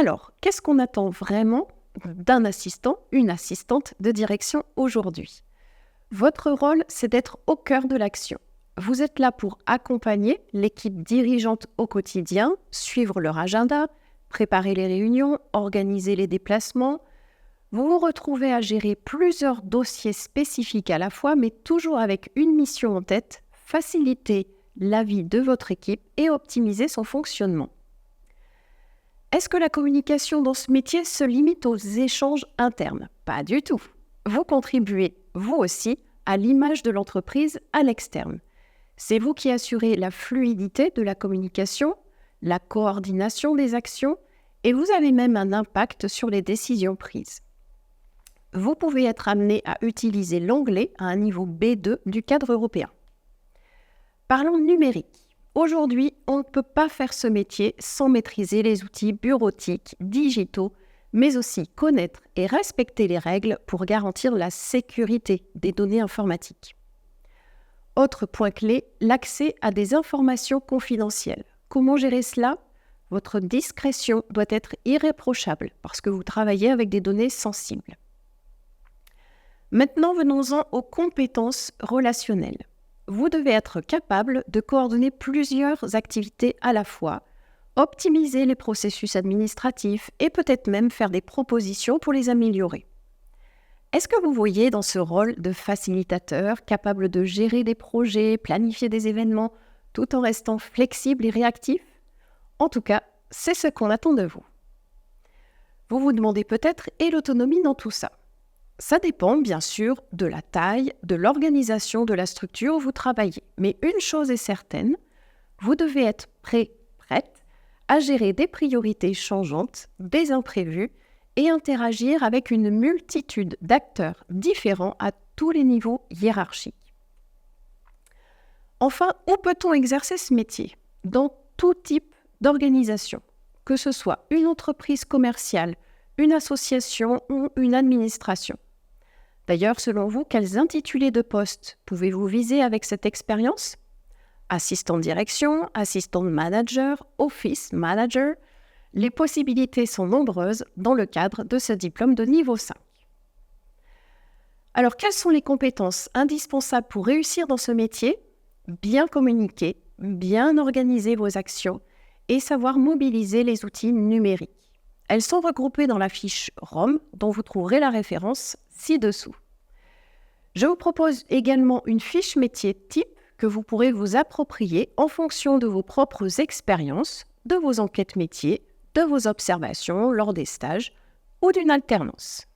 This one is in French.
Alors, qu'est-ce qu'on attend vraiment d'un assistant, une assistante de direction aujourd'hui? Votre rôle, c'est d'être au cœur de l'action. Vous êtes là pour accompagner l'équipe dirigeante au quotidien, suivre leur agenda, préparer les réunions, organiser les déplacements. Vous vous retrouvez à gérer plusieurs dossiers spécifiques à la fois, mais toujours avec une mission en tête, faciliter la vie de votre équipe et optimiser son fonctionnement. Est-ce que la communication dans ce métier se limite aux échanges internes? Pas du tout. Vous contribuez, vous aussi, à l'image de l'entreprise à l'externe. C'est vous qui assurez la fluidité de la communication, la coordination des actions et vous avez même un impact sur les décisions prises. Vous pouvez être amené à utiliser l'anglais à un niveau B2 du cadre européen. Parlons numérique. Aujourd'hui, on ne peut pas faire ce métier sans maîtriser les outils bureautiques, digitaux, mais aussi connaître et respecter les règles pour garantir la sécurité des données informatiques. Autre point clé, l'accès à des informations confidentielles. Comment gérer cela? Votre discrétion doit être irréprochable parce que vous travaillez avec des données sensibles. Maintenant, venons-en aux compétences relationnelles. Vous devez être capable de coordonner plusieurs activités à la fois, optimiser les processus administratifs et peut-être même faire des propositions pour les améliorer. Est-ce que vous voyez dans ce rôle de facilitateur capable de gérer des projets, planifier des événements, tout en restant flexible et réactif? En tout cas, c'est ce qu'on attend de vous. Vous vous demandez peut-être, et l'autonomie dans tout ça? Ça dépend bien sûr de la taille, de l'organisation de la structure où vous travaillez. Mais une chose est certaine, vous devez être prête à gérer des priorités changeantes, des imprévus et interagir avec une multitude d'acteurs différents à tous les niveaux hiérarchiques. Enfin, où peut-on exercer ce métier? Dans tout type d'organisation, que ce soit une entreprise commerciale, une association ou une administration. D'ailleurs, selon vous, quels intitulés de poste pouvez-vous viser avec cette expérience? Assistant de direction, assistant de manager, office manager. Les possibilités sont nombreuses dans le cadre de ce diplôme de niveau 5. Alors, quelles sont les compétences indispensables pour réussir dans ce métier? Bien communiquer, bien organiser vos actions et savoir mobiliser les outils numériques. Elles sont regroupées dans la fiche ROM dont vous trouverez la référence ci-dessous. Je vous propose également une fiche métier type que vous pourrez vous approprier en fonction de vos propres expériences, de vos enquêtes métiers, de vos observations lors des stages ou d'une alternance.